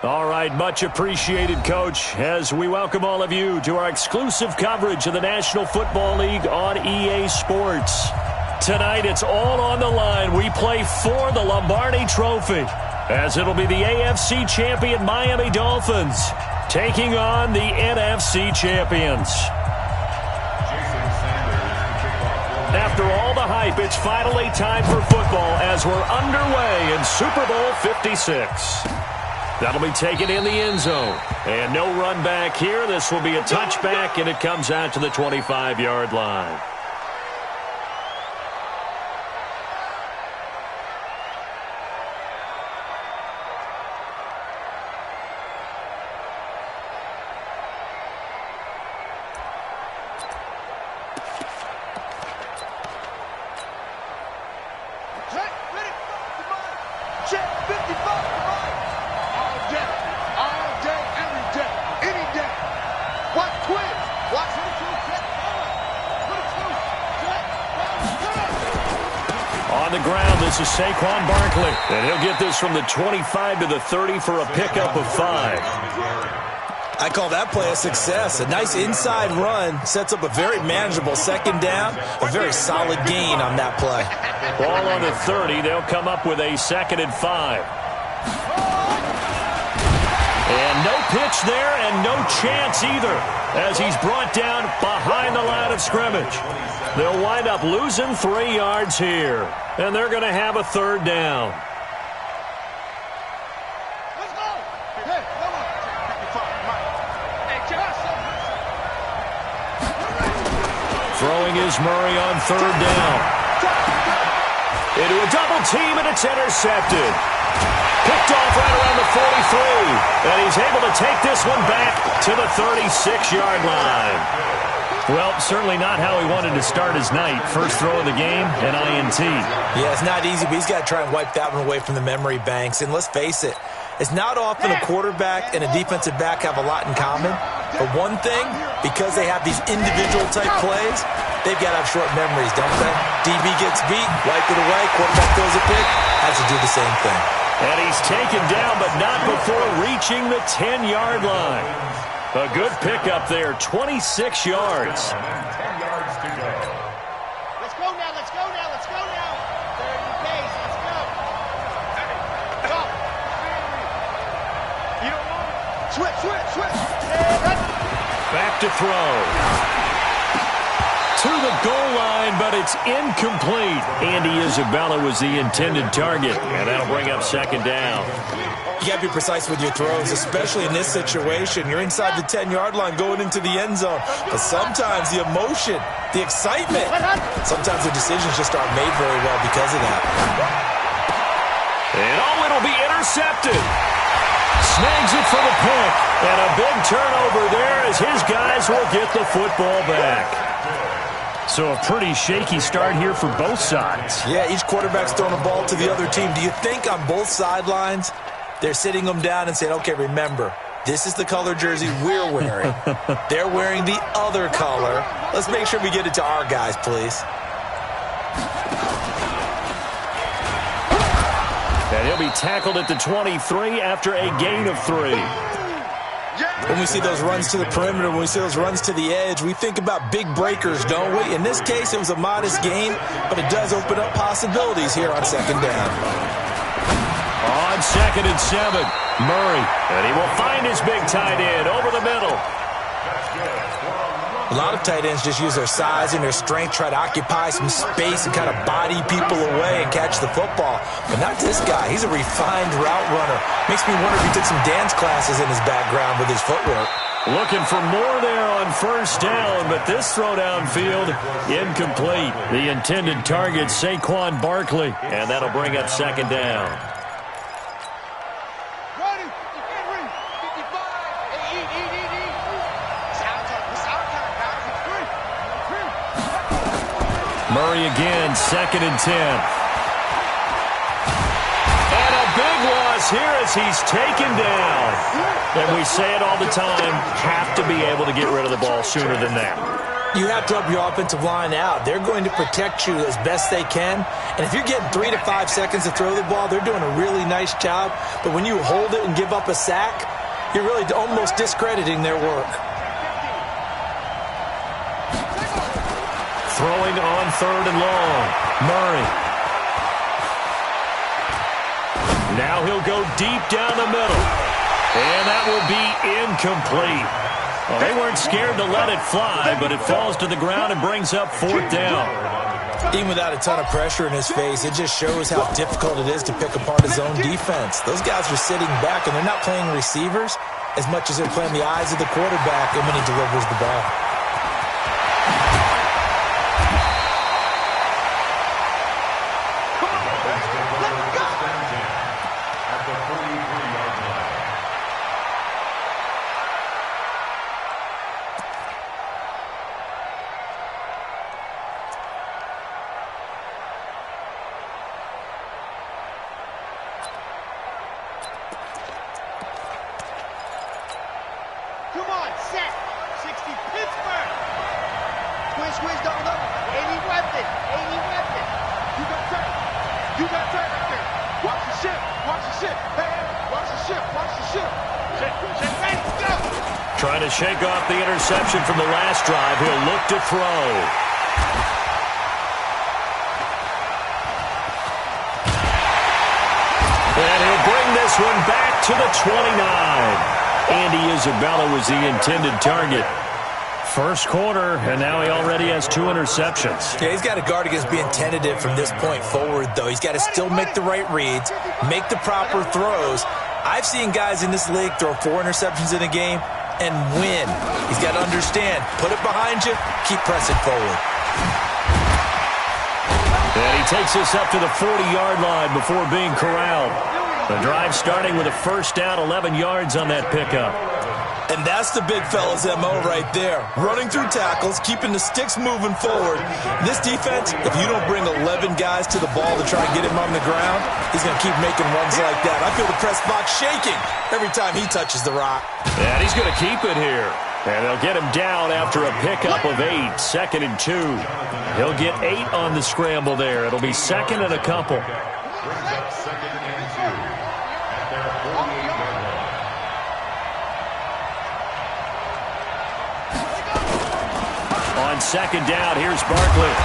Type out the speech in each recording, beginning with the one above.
All right, much appreciated, Coach, as we welcome all of you to our exclusive coverage of the National Football League on EA Sports. Tonight, it's all on the line. We play for the Lombardi Trophy, as it'll be the AFC champion Miami Dolphins taking on the NFC champions. After all the hype, it's finally time for football as we're underway in Super Bowl 56. That'll be taken in the end zone. And no run back here. This will be a touchback, and it comes out to the 25-yard line. On the ground, this is Saquon Barkley. And he'll get this from the 25 to the 30 for a pickup of 5. I call that play a success. A nice inside run sets up a very manageable second down. A very solid gain on that play. Ball on the 30. They'll come up with a 2nd and 5. And no pitch there and no chance either as he's brought down behind the line of scrimmage. They'll wind up losing 3 yards here, and they're going to have a 3rd down. Let's go. Hey, come on. Throwing is Murray on 3rd down. Into a double team, and it's intercepted. Picked off right around the 43, and he's able to take this one back to the 36-yard line. Well, certainly not how he wanted to start his night. First throw of the game, an INT. Yeah, it's not easy, but he's got to try and wipe that one away from the memory banks. And let's face it, it's not often a quarterback and a defensive back have a lot in common. But one thing, because they have these individual-type plays, they've got to have short memories, don't they? DB gets beat, wipe it away, quarterback throws a pick, has to do the same thing. And he's taken down, but not before reaching the 10-yard line. A good pickup there, 26 yards. 10 yards to go. Let's go now, let's go now, let's go now. 30 pace, let's go. Go. You don't want it. Switch. Back to throw. To the goal line, but it's incomplete. Andy Isabella was the intended target, and that'll bring up 2nd down. You got to be precise with your throws, especially in this situation. You're inside the 10-yard line going into the end zone. But sometimes the emotion, the excitement, sometimes the decisions just aren't made very well because of that. And it'll be intercepted. Snags it for the pick. And a big turnover there as his guys will get the football back. So a pretty shaky start here for both sides. Yeah, each quarterback's throwing a ball to the other team. Do you think on both sidelines they're sitting them down and saying, okay, remember, this is the color jersey we're wearing. They're wearing the other color. Let's make sure we get it to our guys, please. And he'll be tackled at the 23 after a gain of 3. When we see those runs to the perimeter, when we see those runs to the edge, we think about big breakers, don't we? In this case, it was a modest gain, but it does open up possibilities here on 2nd down. On 2nd and 7, Murray, and he will find his big tight end over the middle. A lot of tight ends just use their size and their strength, try to occupy some space and kind of body people away and catch the football. But not this guy. He's a refined route runner. Makes me wonder if he took some dance classes in his background with his footwork. Looking for more there on 1st down, but this throw downfield, incomplete. The intended target, Saquon Barkley, and that'll bring up 2nd down. Murray again, 2nd and 10. And a big loss here as he's taken down. And we say it all the time, have to be able to get rid of the ball sooner than that. You have to help your offensive line out. They're going to protect you as best they can. And if you're getting 3 to 5 seconds to throw the ball, they're doing a really nice job. But when you hold it and give up a sack, you're really almost discrediting their work. Throwing on 3rd and long. Murray. Now he'll go deep down the middle. And that will be incomplete. Well, they weren't scared to let it fly, but it falls to the ground and brings up 4th down. Even without a ton of pressure in his face, it just shows how difficult it is to pick apart his own defense. Those guys are sitting back, and they're not playing receivers as much as they're playing the eyes of the quarterback and when he delivers the ball. Trying to shake off the interception from the last drive. He'll look to throw. And he'll bring this one back to the 29. Andy Isabella was the intended target. First quarter, and now he already has 2 interceptions. Yeah, he's got to guard against being tentative from this point forward, though. He's got to still make the right reads, make the proper throws. I've seen guys in this league throw 4 interceptions in a game and win. He's got to understand, put it behind you, keep pressing forward. And he takes us up to the 40-yard line before being corralled. The drive starting with a first down, 11 yards on that pickup. And that's the big fella's MO right there. Running through tackles, keeping the sticks moving forward. This defense, if you don't bring 11 guys to the ball to try and get him on the ground, he's going to keep making runs like that. I feel the press box shaking every time he touches the rock. And he's going to keep it here. And they'll get him down after a pickup of 8, 2nd and 2. He'll get 8 on the scramble there. It'll be 2nd and a couple. On 2nd down, here's Barkley.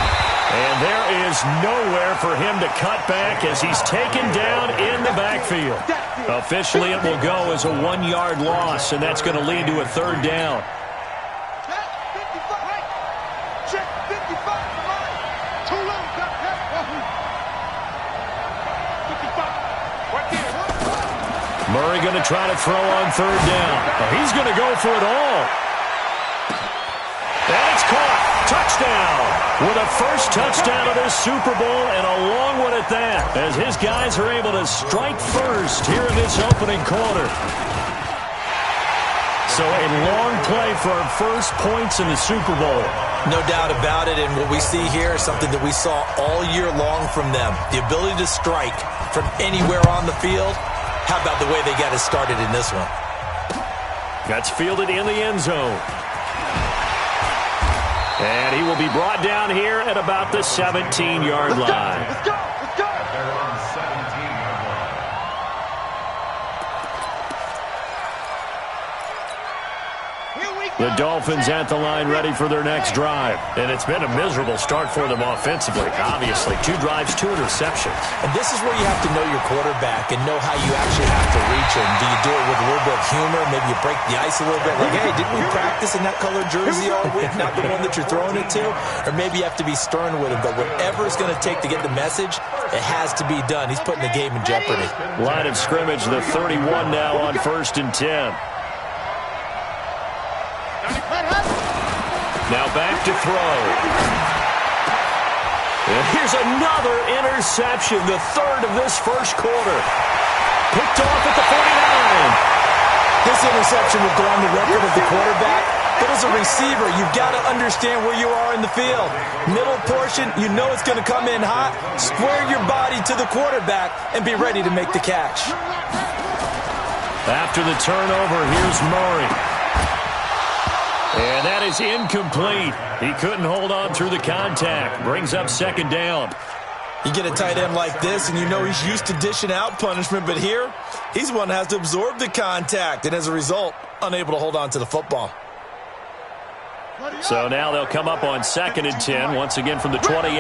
And there is nowhere for him to cut back as he's taken down in the backfield. Officially, it will go as a 1-yard loss, and that's going to lead to a 3rd down. Murray going to try to throw on 3rd down. He's going to go for it all. And it's caught. Touchdown. With a first touchdown of this Super Bowl, and a long one at that, as his guys are able to strike first here in this opening quarter. So a long play for our first points in the Super Bowl. No doubt about it, and what we see here is something that we saw all year long from them. The ability to strike from anywhere on the field. How about the way they got it started in this one? That's fielded in the end zone. And he will be brought down here at about the 17-yard line. Let's go! Let's go! They're on 17-yard line. The Dolphins at the line ready for their next drive. And it's been a miserable start for them offensively. Obviously, 2 drives, 2 interceptions. And this is where you have to know your quarterback and know how you actually have to reach him. Do you do it with a little bit of humor? Maybe you break the ice a little bit. Like, hey, didn't we practice in that colored jersey all week? Not the one that you're throwing it to? Or maybe you have to be stern with him. But whatever it's going to take to get the message, it has to be done. He's putting the game in jeopardy. Line of scrimmage, the 31 now on 1st and 10. Now back to throw. And here's another interception, the 3rd of this first quarter. Picked off at the 49. This interception will go on the record of the quarterback. But as a receiver, you've got to understand where you are in the field. Middle portion, you know it's going to come in hot. Square your body to the quarterback and be ready to make the catch. After the turnover, here's Murray. And that is incomplete. He couldn't hold on through the contact. Brings up second down. You get a tight end like this, and you know he's used to dishing out punishment, but here, he's the one that has to absorb the contact, and as a result, unable to hold on to the football. So now they'll come up on 2nd and 10, once again from the 28.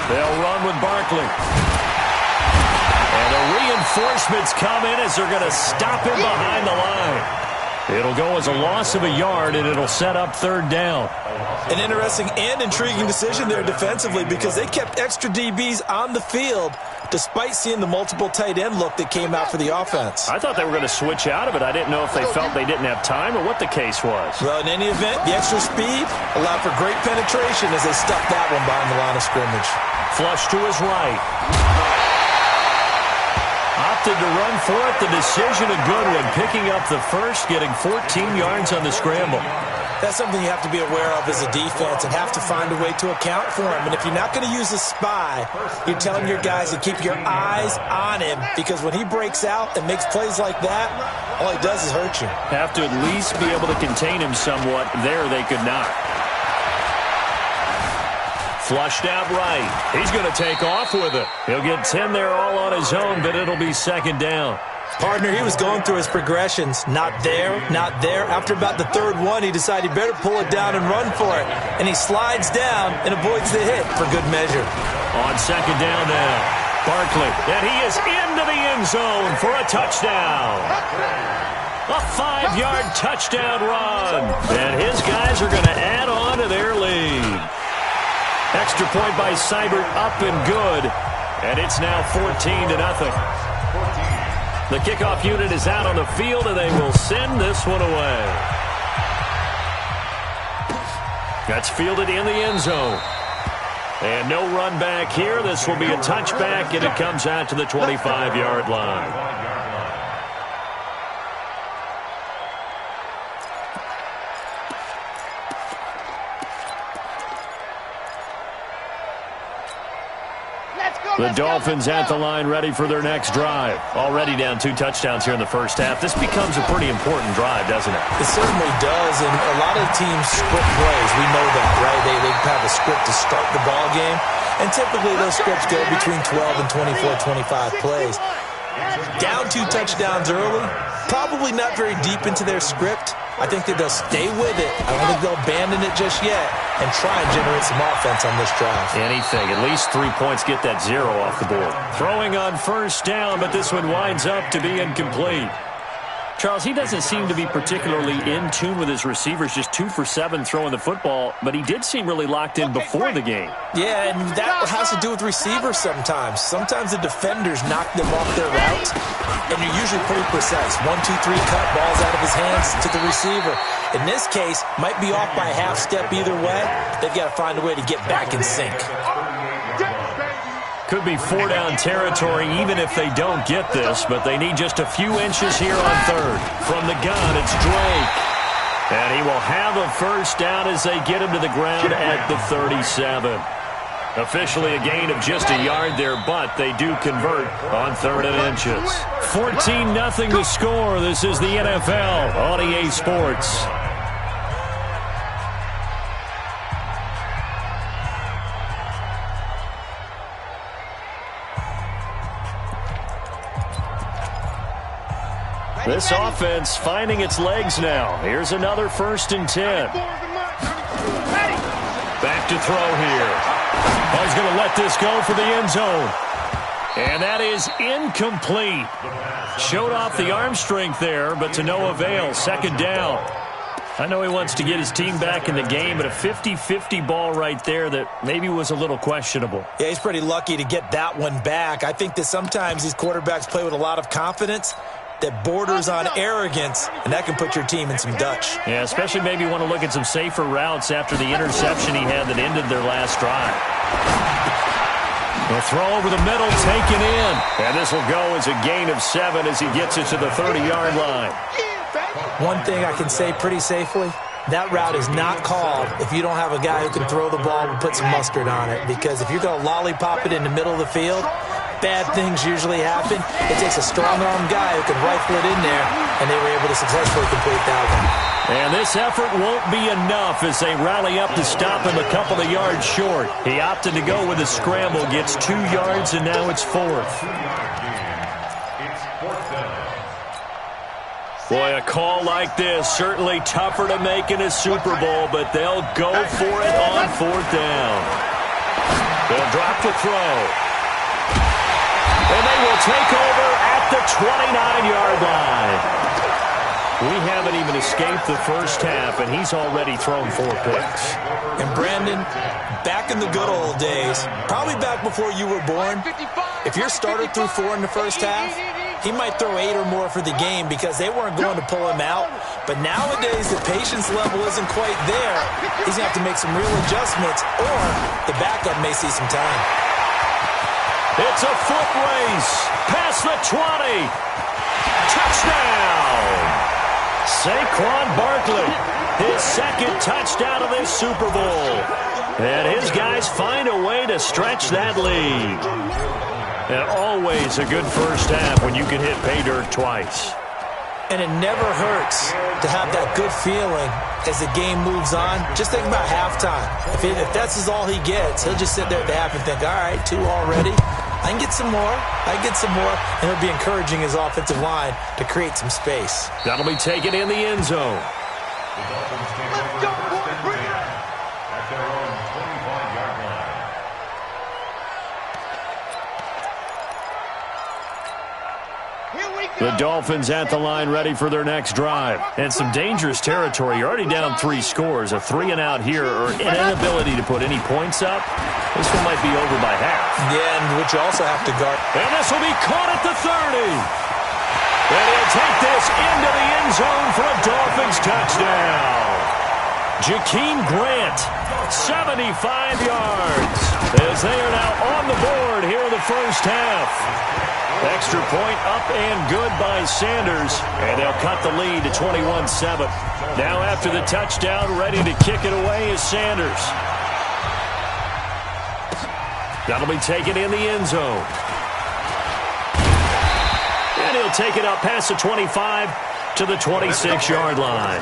They'll run with Barkley. And the reinforcements come in as they're going to stop him behind the line. It'll go as a loss of a yard, and it'll set up 3rd down. An interesting and intriguing decision there defensively because they kept extra DBs on the field despite seeing the multiple tight end look that came out for the offense. I thought they were going to switch out of it. I didn't know if they felt they didn't have time or what the case was. Well, in any event, the extra speed allowed for great penetration as they stuffed that one behind the line of scrimmage. Flush to his right. Opted to run for it. The decision a good one. Picking up the first, getting 14 yards on the scramble. That's something you have to be aware of as a defense and have to find a way to account for him. And if you're not going to use a spy, you're telling your guys to keep your eyes on him because when he breaks out and makes plays like that, all he does is hurt you. Have to at least be able to contain him somewhat. There they could not. Flushed out right. He's going to take off with it. He'll get 10 there all on his own, but it'll be 2nd down. Partner, he was going through his progressions. Not there, not there. After about the 3rd one, he decided he better pull it down and run for it. And he slides down and avoids the hit for good measure. On 2nd down now, Barkley. And he is into the end zone for a touchdown. A 5-yard touchdown run. And his guys are going to add on to their lead. Extra point by Seibert, up and good. And it's now 14-0. The kickoff unit is out on the field, and they will send this one away. That's fielded in the end zone. And no run back here. This will be a touchback, and it comes out to the 25-yard line. The Dolphins at the line ready for their next drive. Already down 2 touchdowns here in the first half. This becomes a pretty important drive, doesn't it? It certainly does, and a lot of teams script plays. We know that, right? They have a script to start the ball game, and typically those scripts go between 12 and 24, 25 plays. Down 2 touchdowns early, probably not very deep into their script. I think that they'll stay with it. I don't think they'll abandon it just yet and try and generate some offense on this drive. Anything. At least 3 points, get that 0 off the board. Throwing on 1st down, but this one winds up to be incomplete. Charles, he doesn't seem to be particularly in tune with his receivers, just 2 for 7 throwing the football, but he did seem really locked in before the game. Yeah, and that has to do with receivers sometimes. Sometimes the defenders knock them off their routes, and you're usually pretty precise. 1, 2, 3 cut, balls out of his hands to the receiver. In this case, might be off by a half step either way. They've got to find a way to get back in sync. Could be 4-down territory even if they don't get this, but they need just a few inches here on 3rd. From the gun, it's Drake. And he will have a 1st down as they get him to the ground at the 37. Officially a gain of just a yard there, but they do convert on 3rd and inches. 14-0 the score. This is the NFL on EA Sports. This offense finding its legs now. Here's another 1st and 10. Back to throw here. Oh, he's going to let this go for the end zone. And that is incomplete. Showed off the arm strength there, but to no avail. 2nd down. I know he wants to get his team back in the game, but a 50-50 ball right there that maybe was a little questionable. Yeah, he's pretty lucky to get that one back. I think that sometimes these quarterbacks play with a lot of confidence that borders on arrogance, and that can put your team in some Dutch. Yeah, especially maybe want to look at some safer routes after the interception he had that ended their last drive. The throw over the middle, taken in. And this will go as a gain of 7 as he gets it to the 30-yard line. One thing I can say pretty safely, that route is not called if you don't have a guy who can throw the ball and put some mustard on it. Because if you're going to lollipop it in the middle of the field, bad things usually happen. It takes a strong-arm guy who can rifle it in there, and they were able to successfully complete that one. And this effort won't be enough as they rally up to stop him a couple of yards short. He opted to go with a scramble, gets 2 yards, and now it's 4th. Boy, a call like this, certainly tougher to make in a Super Bowl, but they'll go for it on 4th down. They'll drop to throw. And they will take over at the 29-yard line. We haven't even escaped the first half, and he's already thrown 4 picks. And Brandon, back in the good old days, probably back before you were born, if your starter threw 4 in the first half, he might throw 8 or more for the game because they weren't going to pull him out. But nowadays, the patience level isn't quite there. He's going to have to make some real adjustments, or the backup may see some time. It's a foot race. Past the 20. Touchdown. Saquon Barkley, his second touchdown of this Super Bowl. And his guys find a way to stretch that lead. And always a good first half when you can hit pay dirt twice. And it never hurts to have that good feeling as the game moves on. Just think about halftime. If that's all he gets, he'll just sit there at the half and think, all right, 2 already. I can get some more. I can get some more. And he'll be encouraging his offensive line to create some space. That'll be taken in the end zone. The Dolphins at the line ready for their next drive. And some dangerous territory. You're already down 3 scores. A 3-and-out here or an inability to put any points up. This one might be over by half. Yeah, and which you also have to guard. And this will be caught at the 30. And he'll take this into the end zone for a Dolphins touchdown. Jakeem Grant, 75 yards. As they are now on the board here in the first half. Extra point up and good by Sanders. And they'll cut the lead to 21-7. Now after the touchdown, ready to kick it away is Sanders. That'll be taken in the end zone. And he'll take it up past the 25 to the 26-yard line.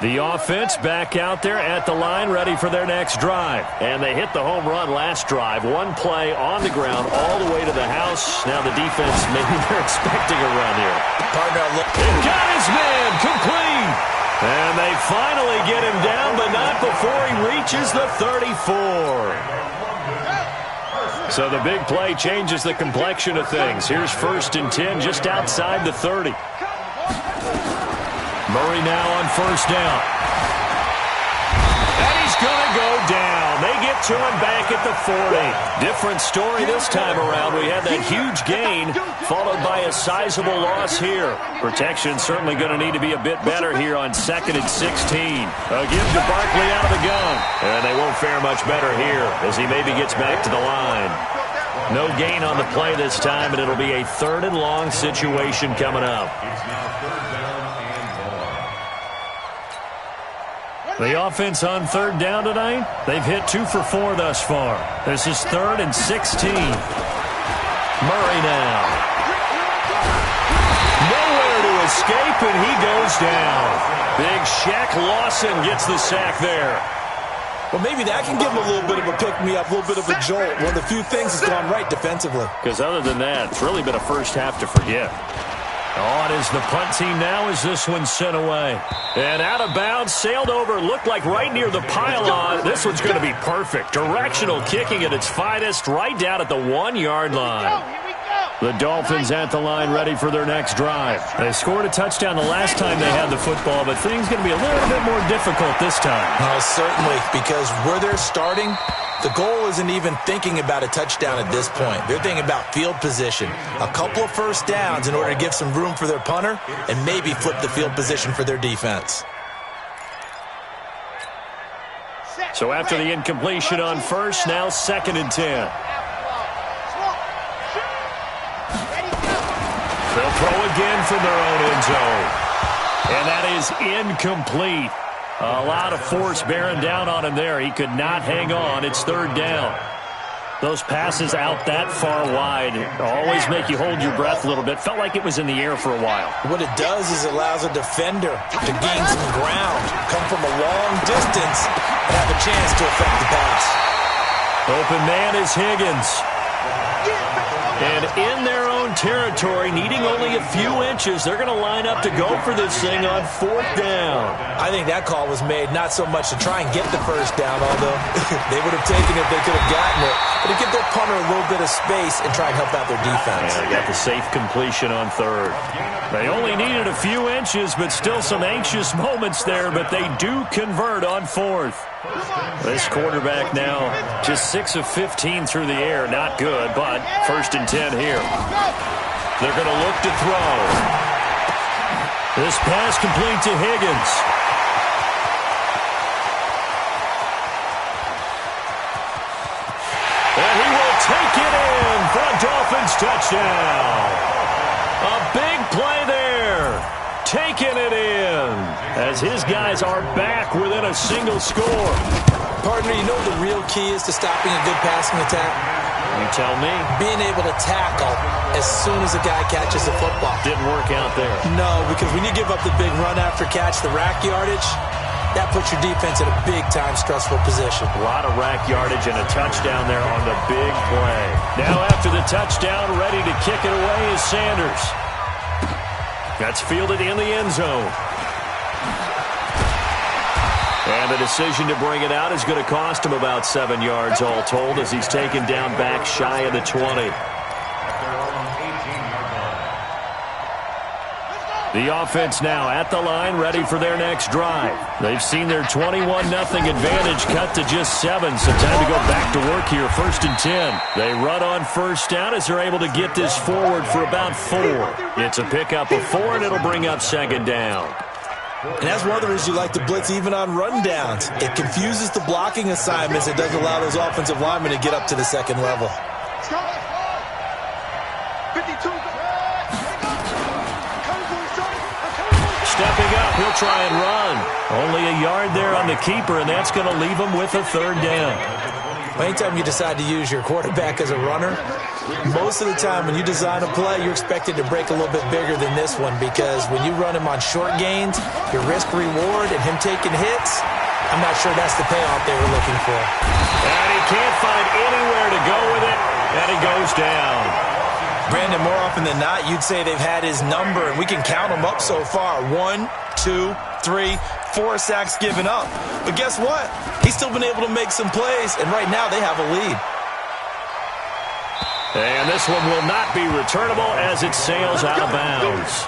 The offense back out there at the line, ready for their next drive. And they hit the home run last drive. 1 play on the ground all the way to the house. Now the defense, maybe they're expecting a run here. They've got his man complete. And they finally get him down, but not before he reaches the 34. So the big play changes the complexion of things. Here's 1st and 10 just outside the 30. Murray now on 1st down. And he's going to go down. They get to him back at the 40. Different story this time around. We had that huge gain followed by a sizable loss here. Protection certainly going to need to be a bit better here on 2nd and 16. A give to Barkley out of the gun. And they won't fare much better here as he maybe gets back to the line. No gain on the play this time, and it'll be a 3rd and long situation coming up. The offense on 3rd down tonight, they've hit 2 for 4 thus far. This is 3rd and 16. Murray now. Nowhere to escape, and he goes down. Big Shaq Lawson gets the sack there. Well, maybe that can give him a little bit of a pick-me-up, a little bit of a jolt. One of the few things that's gone right defensively. Because other than that, it's really been a first half to forget. On is the punt team now as this one's sent away. And out of bounds, sailed over, looked like right near the pylon. This one's going to be perfect. Directional kicking at its finest, right down at the 1-yard line. The Dolphins at the line ready for their next drive. They scored a touchdown the last time they had the football, but things going to be a little bit more difficult this time. Certainly, because where they're starting, the goal isn't even thinking about a touchdown at this point. They're thinking about field position. A couple of first downs in order to give some room for their punter and maybe flip the field position for their defense. So after the incompletion on 1st, now 2nd and 10. They'll throw again from their own end zone. And that is incomplete. A lot of force bearing down on him there. He could not hang on. It's third down. Those passes out that far wide always make you hold your breath a little bit. Felt like it was in the air for a while. What it does is it allows a defender to gain some ground, come from a long distance, and have a chance to affect the pass. Open man is Higgins. And in their own territory, needing only a few inches, they're going to line up to go for this thing on fourth down. I think that call was made not so much to try and get the first down, although they would have taken it if they could have gotten it, but to give their punter a little bit of space and try and help out their defense. Yeah, they got the safe completion on third. They only needed a few inches, but still some anxious moments there, but they do convert on fourth. This quarterback now just 6 of 15 through the air. Not good, but first and 10 here. They're going to look to throw. This pass complete to Higgins. And he will take it in for a Dolphins touchdown. A big play there. Taking it in as his guys are back within a single score. Partner, you know the real key is to stopping a good passing attack? You tell me. Being able to tackle as soon as a guy catches the football. Didn't work out there. No, because when you give up the big run after catch, the rack yardage, that puts your defense in a big-time stressful position. A lot of rack yardage and a touchdown there on the big play. Now after the touchdown, ready to kick it away is Sanders. That's fielded in the end zone. And the decision to bring it out is going to cost him about 7 yards all told as he's taken down back shy of the 20. The offense now at the line, ready for their next drive. They've seen their 21-0 advantage cut to just 7, so time to go back to work here, first and 10. They run on first down as they're able to get this forward for about 4. It's a pickup of 4, and it'll bring up second down. And that's one of the reasons you like to blitz even on rundowns. It confuses the blocking assignments. It doesn't allow those offensive linemen to get up to the second level. Stepping up, he'll try and run. Only a yard there on the keeper, and that's going to leave him with a third down. Anytime you decide to use your quarterback as a runner, most of the time when you design a play, you're expected to break a little bit bigger than this one because when you run him on short gains, your risk-reward and him taking hits, I'm not sure that's the payoff they were looking for. And he can't find anywhere to go with it, and he goes down. Brandon, more often than not, you'd say they've had his number, and we can count them up so far. 1, 2, 3, 4 sacks given up. But guess what? He's still been able to make some plays, and right now they have a lead. And this one will not be returnable as it sails out of bounds.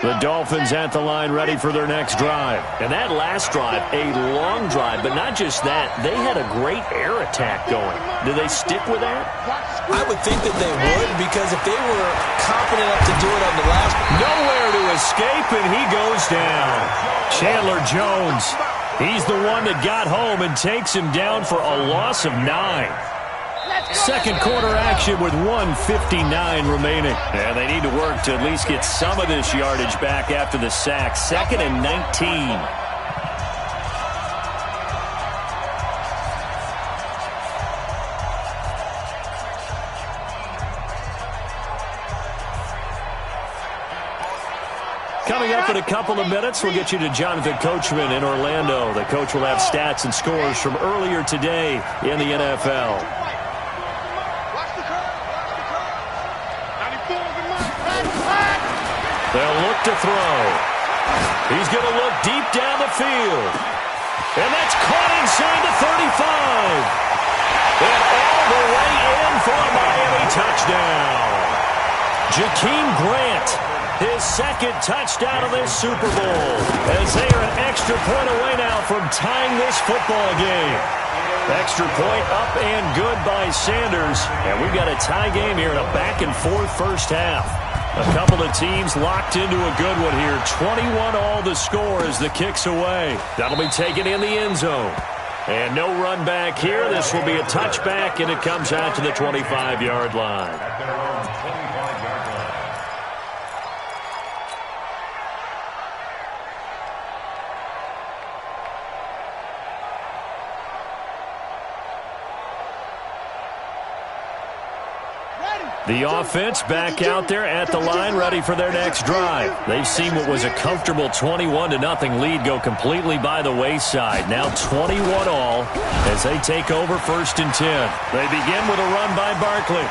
The Dolphins at the line ready for their next drive. And that last drive, a long drive, but not just that. They had a great air attack going. Do they stick with that? I would think that they would because if they were confident enough to do it on the last... Nowhere to escape, and he goes down. Chandler Jones, he's the one that got home and takes him down for a loss of 9. Second quarter action with 1:59 remaining. And they need to work to at least get some of this yardage back after the sack. 2nd and 19. Coming up in a couple of minutes, we'll get you to Jonathan Coachman in Orlando. The coach will have stats and scores from earlier today in the NFL. They'll look to throw. He's going to look deep down the field. And that's caught inside the 35. And all the way in for a Miami touchdown. Jakeem Grant, his second touchdown of this Super Bowl. As they are an extra point away now from tying this football game. Extra point up and good by Sanders. And we've got a tie game here in a back-and-forth first half. A couple of teams locked into a good one here. 21 all the score as the kick's away. That'll be taken in the end zone. And no run back here. This will be a touchback, and it comes out to the 25-yard line. The offense back out there at the line, ready for their next drive. They've seen what was a comfortable 21-0 lead go completely by the wayside. Now 21 all as they take over 1st and 10. They begin with a run by Barkley.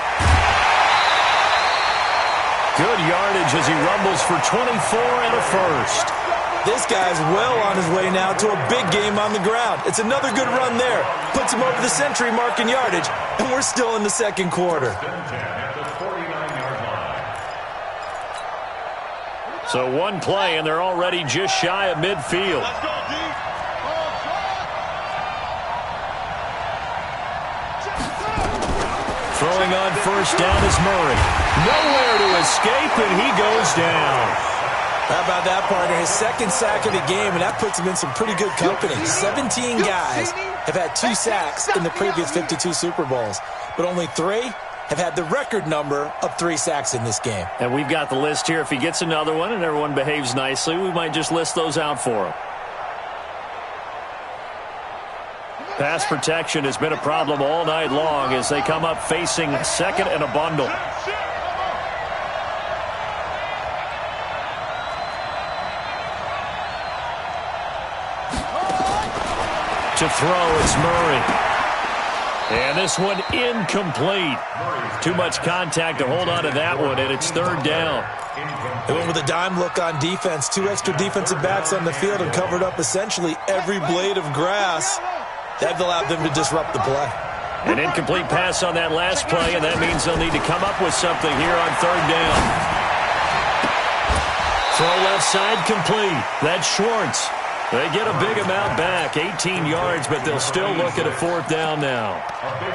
Good yardage as he rumbles for 24 and a first. This guy's well on his way now to a big game on the ground. It's another good run there. Puts him over the century mark in yardage, and we're still in the second quarter. So one play, and they're already just shy of midfield. Throwing on 1st down is Murray. Nowhere to escape, and he goes down. How about that, partner? His 2nd sack of the game, and that puts him in some pretty good company. 17 guys have had 2 sacks in the previous 52 Super Bowls, but only 3 have had the record number of 3 sacks in this game. And we've got the list here. If he gets another one and everyone behaves nicely, we might just list those out for him. Pass protection has been a problem all night long as they come up facing 2nd and a bundle. To throw, it's Murray. And this one incomplete. Too much contact to hold on to that one, and it's 3rd down. They went with a dime look on defense. 2 extra defensive backs on the field and covered up essentially every blade of grass. That allowed them to disrupt the play. An incomplete pass on that last play, and that means they'll need to come up with something here on 3rd down. Throw left side complete. That's Schwartz. They get a big amount back, 18 yards, but they'll still look at a 4th down now.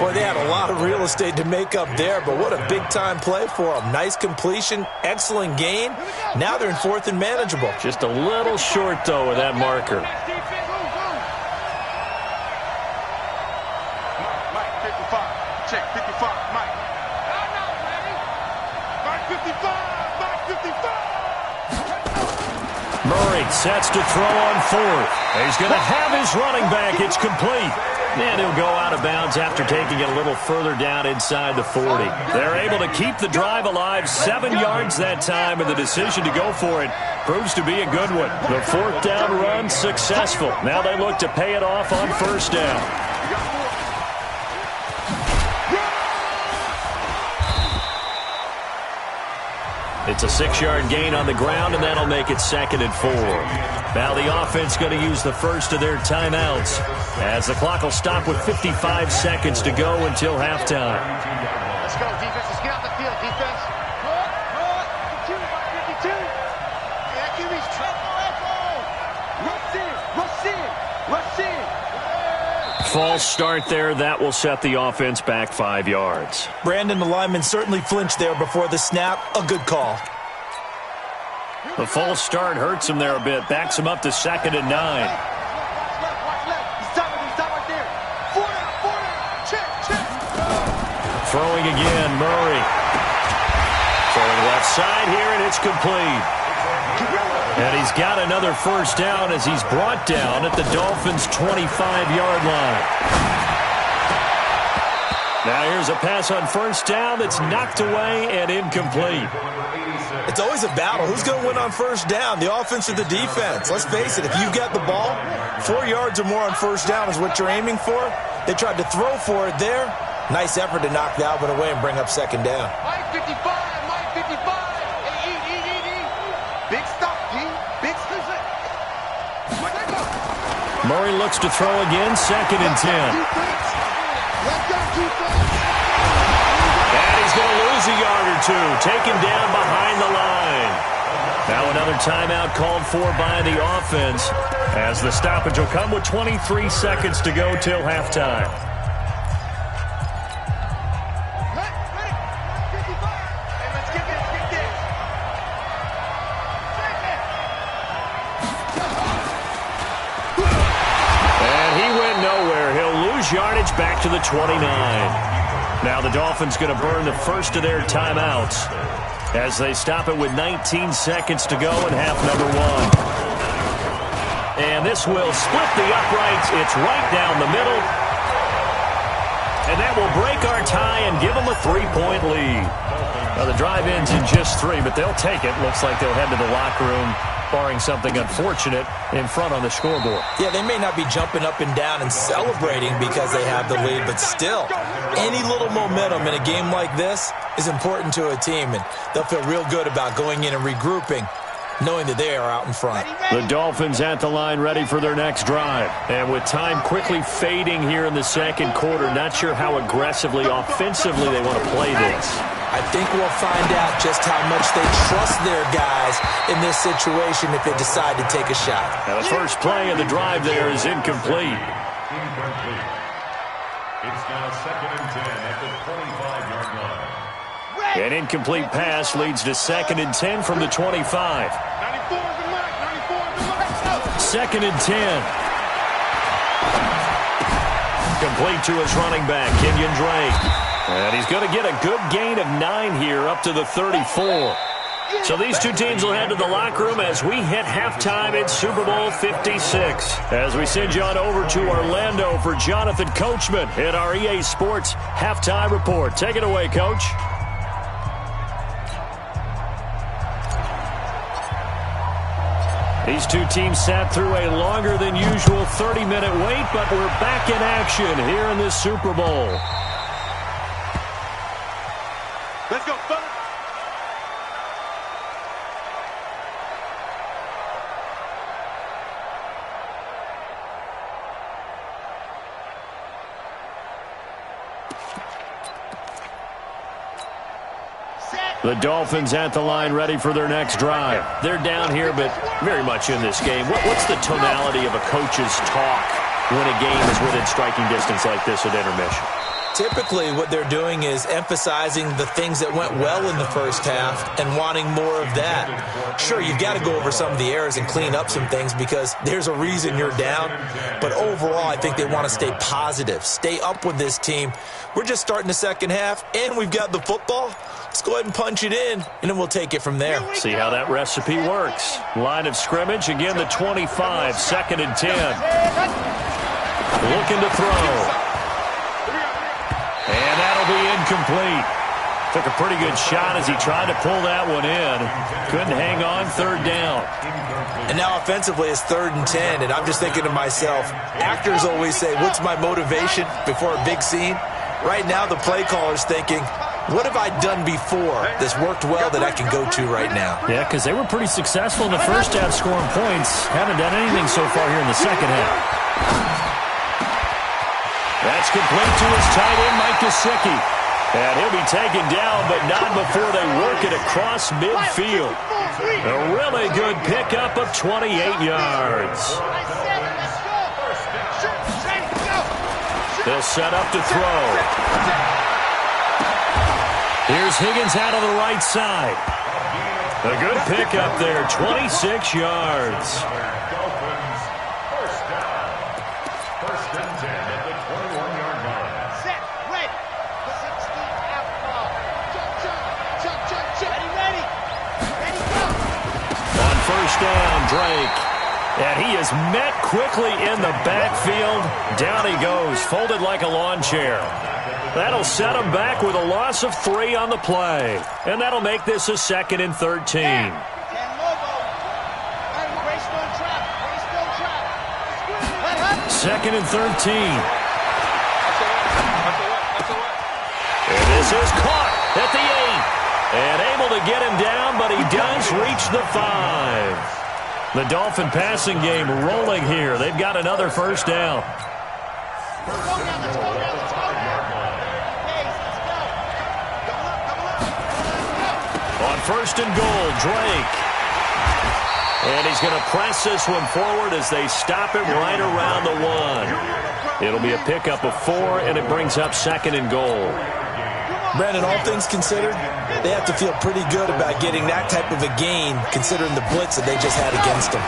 Boy, they had a lot of real estate to make up there, but what a big-time play for them. Nice completion, excellent gain. Now they're in 4th and manageable. Just a little short, though, with that marker. Mike, 55. Check, 55. Mike. Mike, 55. Mike, 55. Murray sets to throw on 4th. He's going to have his running back. It's complete. And he'll go out of bounds after taking it a little further down inside the 40. They're able to keep the drive alive. 7 yards that time, and the decision to go for it proves to be a good one. The 4th down run successful. Now they look to pay it off on 1st down. It's a 6-yard gain on the ground, and that'll make it 2nd and 4. Now the offense going to use the first of their timeouts as the clock will stop with 55 seconds to go until halftime. Let's go, defense. Let's get out the field, defense. Cut. 52. That QB's triple echo. Rush in. False start there. That will set the offense back 5 yards. Brandon, the lineman certainly flinched there before the snap. A good call. The false start hurts him there a bit. Backs him up to 2nd and 9. Watch left. He's top right there. 4 down. Check. Throwing again, Murray. Throwing left side here, and it's complete. And he's got another 1st down as he's brought down at the Dolphins' 25-yard line. Now here's a pass on 1st down that's knocked away and incomplete. It's always a battle. Who's going to win on 1st down, the offense or the defense? Let's face it, if you get the ball, 4 yards or more on 1st down is what you're aiming for. They tried to throw for it there. Nice effort to knock that one away and bring up 2nd down. Mike 55. Hey, eat. Big stop, G. Big stop. Murray looks to throw again, 2nd and 10. Let's go, defense. And he's going to lose a yard or two. Taken down behind the line. Now another timeout called for by the offense as the stoppage will come with 23 seconds to go till halftime. gains yardage back to the 29. Now the Dolphins going to burn the first of their timeouts as they stop it with 19 seconds to go in half number 1. And this will split the uprights. It's right down the middle. And that will break our tie and give them a 3-point lead. Now the drive ends in just 3, but they'll take it. Looks like they'll head to the locker room, barring something unfortunate, in front on the scoreboard. Yeah, they may not be jumping up and down and celebrating because they have the lead, but still, any little momentum in a game like this is important to a team, and they'll feel real good about going in and regrouping, knowing that they are out in front. The Dolphins at the line ready for their next drive. And with time quickly fading here in the second quarter, not sure how aggressively, offensively they want to play this. I think we'll find out just how much they trust their guys in this situation if they decide to take a shot. Now the first play of the drive there is incomplete. It's now 2nd and 10 at the 25-yard line. An incomplete pass leads to 2nd and 10 from the 25. 94 is the mark. 2nd and 10. Complete to his running back, Kenyon Drake. And he's going to get a good gain of 9 here up to the 34. So these two teams will head to the locker room as we hit halftime in Super Bowl 56. As we send you on over to Orlando for Jonathan Coachman in our EA Sports Halftime Report. Take it away, Coach. These two teams sat through a longer than usual 30-minute wait, but we're back in action here in this Super Bowl. Let's go, fellas. The Dolphins at the line ready for their next drive. They're down here, but very much in this game. What's the tonality of a coach's talk when a game is within striking distance like this at intermission? Typically, what they're doing is emphasizing the things that went well in the first half and wanting more of that. Sure, you've got to go over some of the errors and clean up some things because there's a reason you're down. But overall, I think they want to stay positive, stay up with this team. We're just starting the second half, and we've got the football. Let's go ahead and punch it in, and then we'll take it from there. See how that recipe works. Line of scrimmage, again the 25, 2nd and 10. Looking to throw. And that'll be incomplete. Took a pretty good shot as he tried to pull that one in. Couldn't hang on, 3rd down. And now offensively it's 3rd and 10, and I'm just thinking to myself, actors always say, what's my motivation before a big scene? Right now the play caller's thinking, what have I done before that's worked well that I can go to right now? Yeah, because they were pretty successful in the first half scoring points. Haven't done anything so far here in the second half. That's complete to his tight end, Mike Gesicki. And he'll be taken down, but not before they work it across midfield. A really good pickup of 28 yards. They'll set up to throw. Here's Higgins out of the right side. A good pickup there, 26 yards. Dolphins, first down. 1st and 10 at the 21-yard line. Set, ready. 16 out ball. Jump. Ready, go. On 1st down, Drake. And he is met quickly in the backfield. Down he goes, folded like a lawn chair. That'll set him back with a loss of 3 on the play. And that'll make this a 2nd and 13. 2nd and 13. And this is caught at the 8. And able to get him down, but he does reach the 5. The Dolphin passing game rolling here. They've got another 1st down. On 1st and goal, Drake. And he's going to press this one forward as they stop it right around the 1. It'll be a pickup of 4, and it brings up 2nd and goal. Brandon, all things considered, they have to feel pretty good about getting that type of a gain considering the blitz that they just had against them.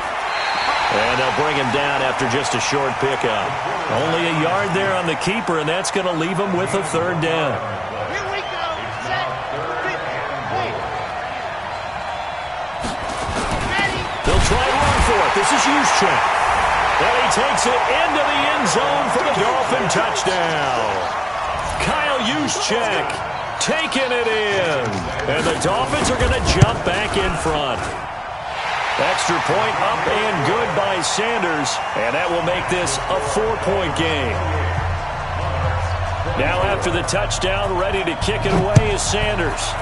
And they'll bring him down after just a short pickup. Only a yard there on the keeper, and that's going to leave him with a third down. Here we go. Set. Wait. Ready. They'll try and run for it. This is Juszczyk. And he takes it into the end zone for the Dolphin touchdown. Kyle Juszczyk taking it in. And the Dolphins are going to jump back in front. Extra point up and good by Sanders. And that will make this a 4-point game. Now after the touchdown, ready to kick it away is Sanders.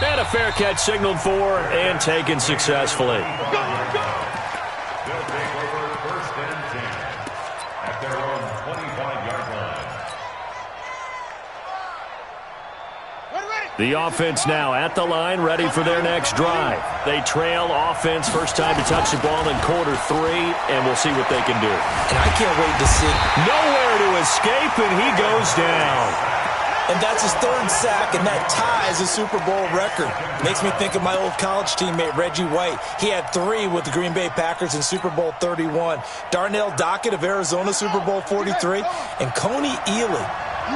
And a fair catch signaled for and taken successfully. They'll take over first and 10 at their own 25-yard line. The offense now at the line, ready for their next drive. They trail offense, first time to touch the ball in quarter 3, and we'll see what they can do. And I can't wait to see. Nowhere to escape, and he goes down. And that's his 3rd sack, and that ties a Super Bowl record. Makes me think of my old college teammate, Reggie White. He had 3 with the Green Bay Packers in Super Bowl 31. Darnell Dockett of Arizona, Super Bowl 43. And Coney Ealy,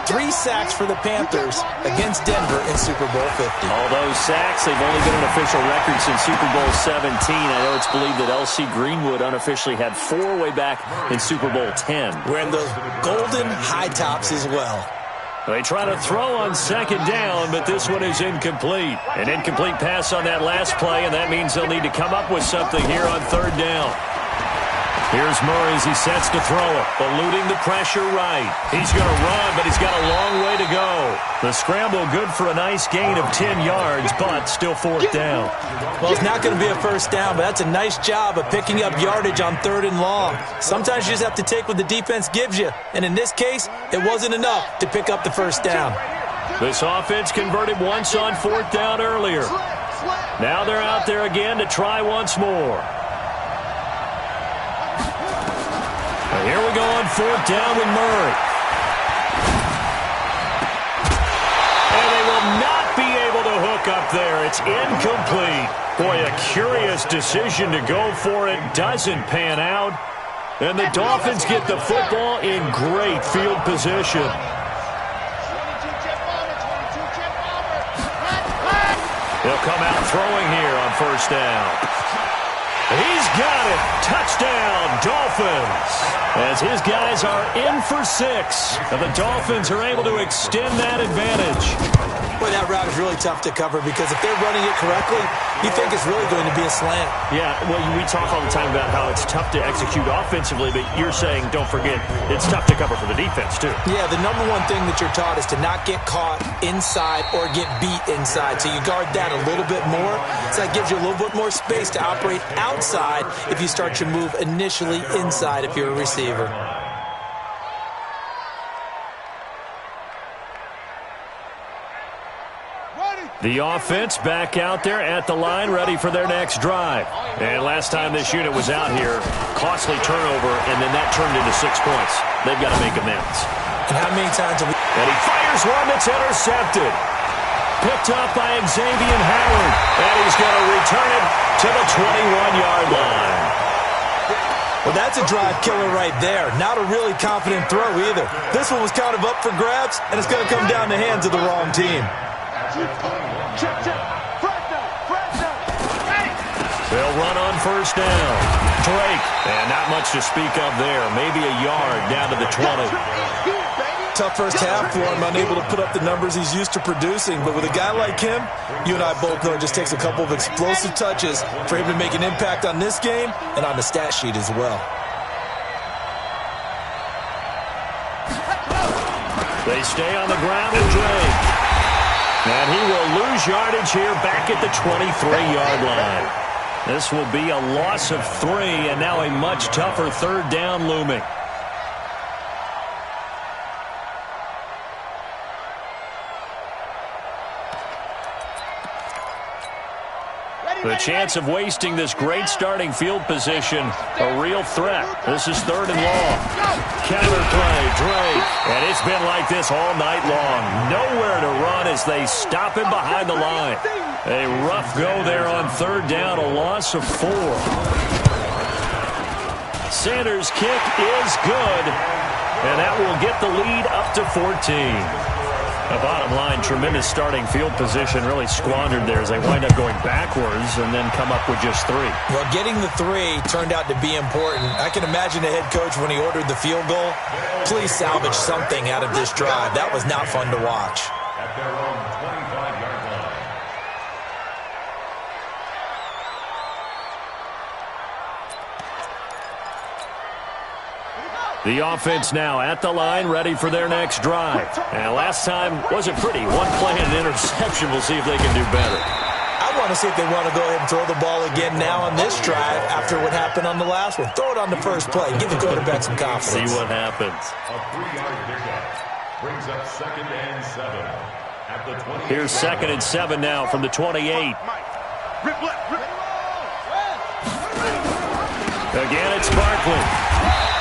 3 sacks for the Panthers against Denver in Super Bowl 50. All those sacks, they've only been an official record since Super Bowl 17. I know it's believed that L.C. Greenwood unofficially had 4 way back in Super Bowl 10. Wearing those golden high tops as well. They try to throw on second down, but this one is incomplete. An incomplete pass on that last play, and that means they'll need to come up with something here on third down. Here's Murray as he sets to throw it, eluding the pressure right. He's going to run, but he's got a long way to go. The scramble good for a nice gain of 10 yards, but still 4th down. Well, it's not going to be a first down, but that's a nice job of picking up yardage on 3rd and long. Sometimes you just have to take what the defense gives you, and in this case, it wasn't enough to pick up the first down. This offense converted once on 4th down earlier. Now they're out there again to try once more. Here we go on 4th down with Murray. And they will not be able to hook up there. It's incomplete. Boy, a curious decision to go for it. Doesn't pan out. And the Dolphins get the football in great field position. 22-chip bomber, 22-chip bomber. He'll come out throwing here on first down. He's got it. Touchdown, Dolphins. As his guys are in for 6. And the Dolphins are able to extend that advantage. Boy, that route is really tough to cover because if they're running it correctly, you think it's really going to be a slant. Yeah, well, we talk all the time about how it's tough to execute offensively, but you're saying, don't forget, it's tough to cover for the defense, too. Yeah, the number one thing that you're taught is to not get caught inside or get beat inside. So you guard that a little bit more. So that gives you a little bit more space to operate outside if you start your move initially inside if you're a receiver. The offense back out there at the line, ready for their next drive. And last time this unit was out here, costly turnover, and then that turned into 6 points. They've got to make amends. And how many times have we... And he fires one that's intercepted. Picked up by Xavier Howard. And he's going to return it to the 21-yard line. Well, that's a drive killer right there. Not a really confident throw either. This one was kind of up for grabs, and it's going to come down the hands of the wrong team. They'll run on first down. Drake, and not much to speak of there. Maybe a yard down to the 20. Tough first half for him, unable to put up the numbers he's used to producing. But with a guy like him, you and I both know it just takes a couple of explosive touches for him to make an impact on this game and on the stat sheet as well. They stay on the ground with Drake. And he will lose yardage here back at the 23-yard line. This will be a loss of 3, and now a much tougher third down looming. The chance of wasting this great starting field position, a real threat. This is 3rd and long. Counter play, Drake. And it's been like this all night long. Nowhere to run as they stop him behind the line. A rough go there on 3rd down, a loss of 4. Sanders' kick is good, and that will get the lead up to 14. The bottom line, tremendous starting field position, really squandered there as they wind up going backwards and then come up with just 3. Well, getting the 3 turned out to be important. I can imagine the head coach when he ordered the field goal. Please salvage something out of this drive. That was not fun to watch. At their own 25-yard line. The offense now at the line, ready for their next drive. And last time wasn't pretty. One play and an interception. We'll see if they can do better. I want to see if they want to go ahead and throw the ball again now on this drive after what happened on the last one. Throw it on the first play. Give the quarterback some confidence. See what happens. A 3-yard pickup brings up 2nd and 7 at the 28. Here's 2nd and 7 now from the 28. Again, it's Barkley.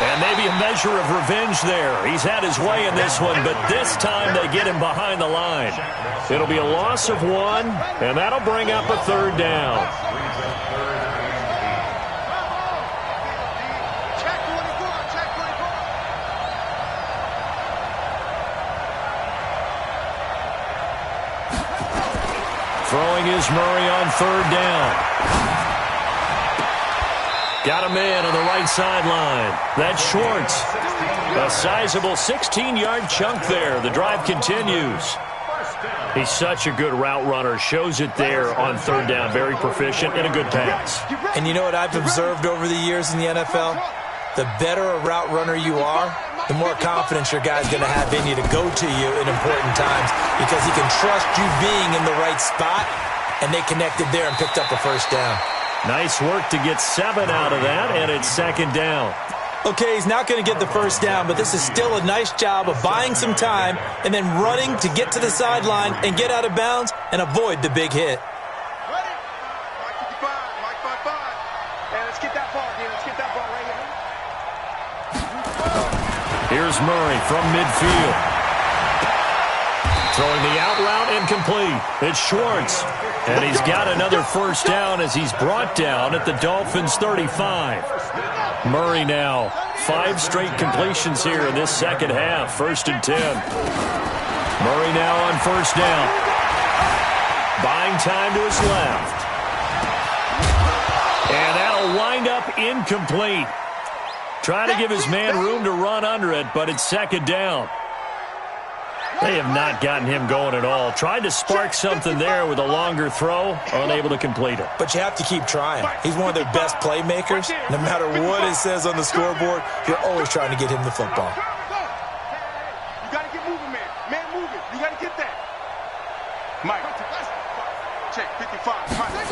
And maybe a measure of revenge there. He's had his way in this one, but this time they get him behind the line. It'll be a loss of 1, and that'll bring up a 3rd down. Throwing is Murray on 3rd down. Got a man on the right sideline. That's Schwartz. A sizable 16-yard chunk there. The drive continues. He's such a good route runner. Shows it there on 3rd down. Very proficient and a good pass. And you know what I've observed over the years in the NFL? The better a route runner you are, the more confidence your guy's going to have in you to go to you in important times because he can trust you being in the right spot, and they connected there and picked up a 1st down. Nice work to get 7 out of that, and it's 2nd down. Okay, he's not going to get the 1st down, but this is still a nice job of buying some time and then running to get to the sideline and get out of bounds and avoid the big hit. Here's Murray from midfield. Throwing the out route incomplete. It's Schwartz. And he's got another 1st down as he's brought down at the Dolphins' 35. Murray now 5 straight completions here in this second half. 1st and 10. Murray now on 1st down. Buying time to his left. And that'll wind up incomplete. Trying to give his man room to run under it, but it's 2nd down. They have not gotten him going at all. Tried to spark something there with a longer throw, unable to complete it. But you have to keep trying. He's one of their best playmakers. No matter what it says on the scoreboard, you're always trying to get him the football. You got to get moving, man. Man moving. You got to get that. Mike. Check 55. Mike.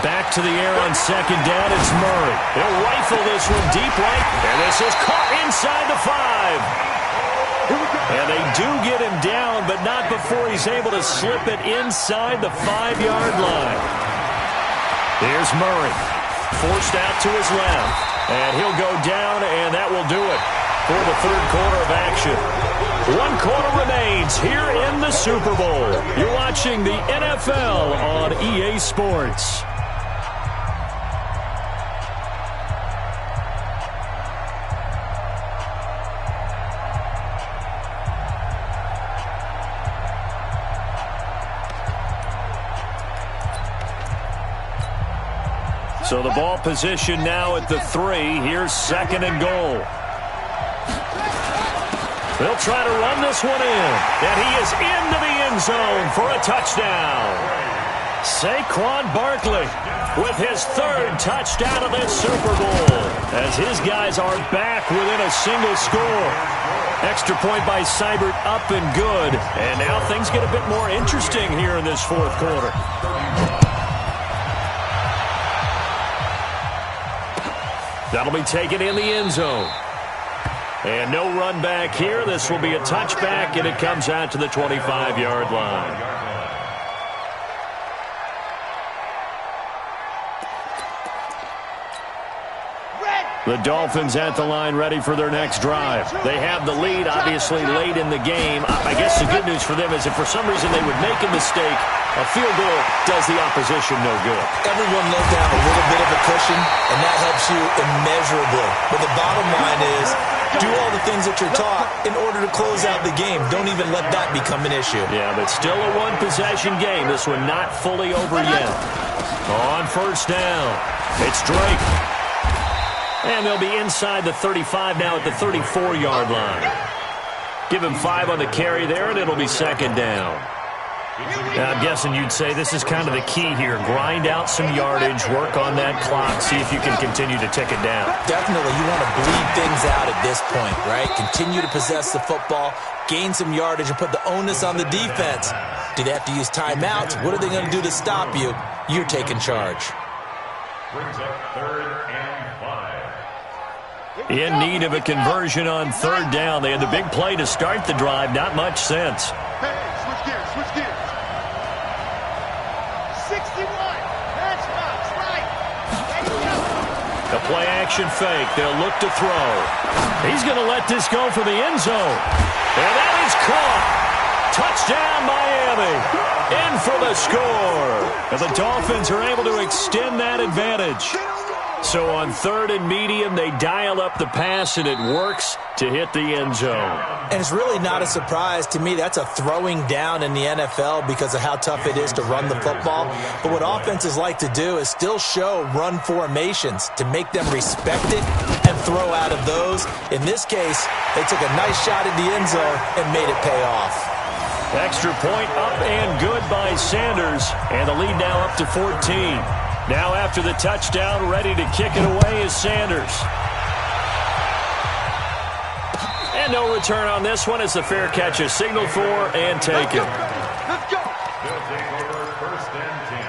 Back to the air on 2nd down. It's Murray. He'll rifle this one deep right. And this is caught inside the 5. And they do get him down, but not before he's able to slip it inside the 5-yard line. Here's Murray. Forced out to his left. And he'll go down, and that will do it for the 3rd quarter of action. 1 quarter remains here in the Super Bowl. You're watching the NFL on EA Sports. So the ball position now at the 3. Here's 2nd and goal. They'll try to run this one in. And he is into the end zone for a touchdown. Saquon Barkley with his 3rd touchdown of this Super Bowl as his guys are back within a single score. Extra point by Seibert up and good. And now things get a bit more interesting here in this 4th quarter. That'll be taken in the end zone. And no run back here. This will be a touchback, and it comes out to the 25-yard line. The Dolphins at the line ready for their next drive. They have the lead, obviously, late in the game. I guess the good news for them is if for some reason they would make a mistake, a field goal does the opposition no good. Everyone let down a little bit of a cushion, and that helps you immeasurably. But the bottom line is, do all the things that you're taught in order to close out the game. Don't even let that become an issue. Yeah, but still a one-possession game. This one not fully over yet. On first down, it's Drake. And they'll be inside the 35 now at the 34-yard line. Give him 5 on the carry there, and it'll be second down. Now, I'm guessing you'd say this is kind of the key here. Grind out some yardage, work on that clock, see if you can continue to tick it down. Definitely, you want to bleed things out at this point, right? Continue to possess the football, gain some yardage, and put the onus on the defense. Do they have to use timeouts? What are they going to do to stop you? You're taking charge. Brings up 3rd and 5. In need of a conversion on third down. They had the big play to start the drive. Not much sense. Hey, switch gears, switch gears. 61. Match box, right. Ready to go. The play action fake. They'll look to throw. He's going to let this go for the end zone. And that is caught. Touchdown, Miami. In for the score. And the Dolphins are able to extend that advantage. So on 3rd and medium, they dial up the pass, and it works to hit the end zone. And it's really not a surprise to me. That's a throwing down in the NFL because of how tough it is to run the football. But what offenses like to do is still show run formations to make them respect it and throw out of those. In this case, they took a nice shot at the end zone and made it pay off. Extra point up and good by Sanders, and the lead now up to 14. Now after the touchdown, ready to kick it away is Sanders. And no return on this one. It's a fair catch, a signal for, and taken. Let's go. They'll take over 1st and 10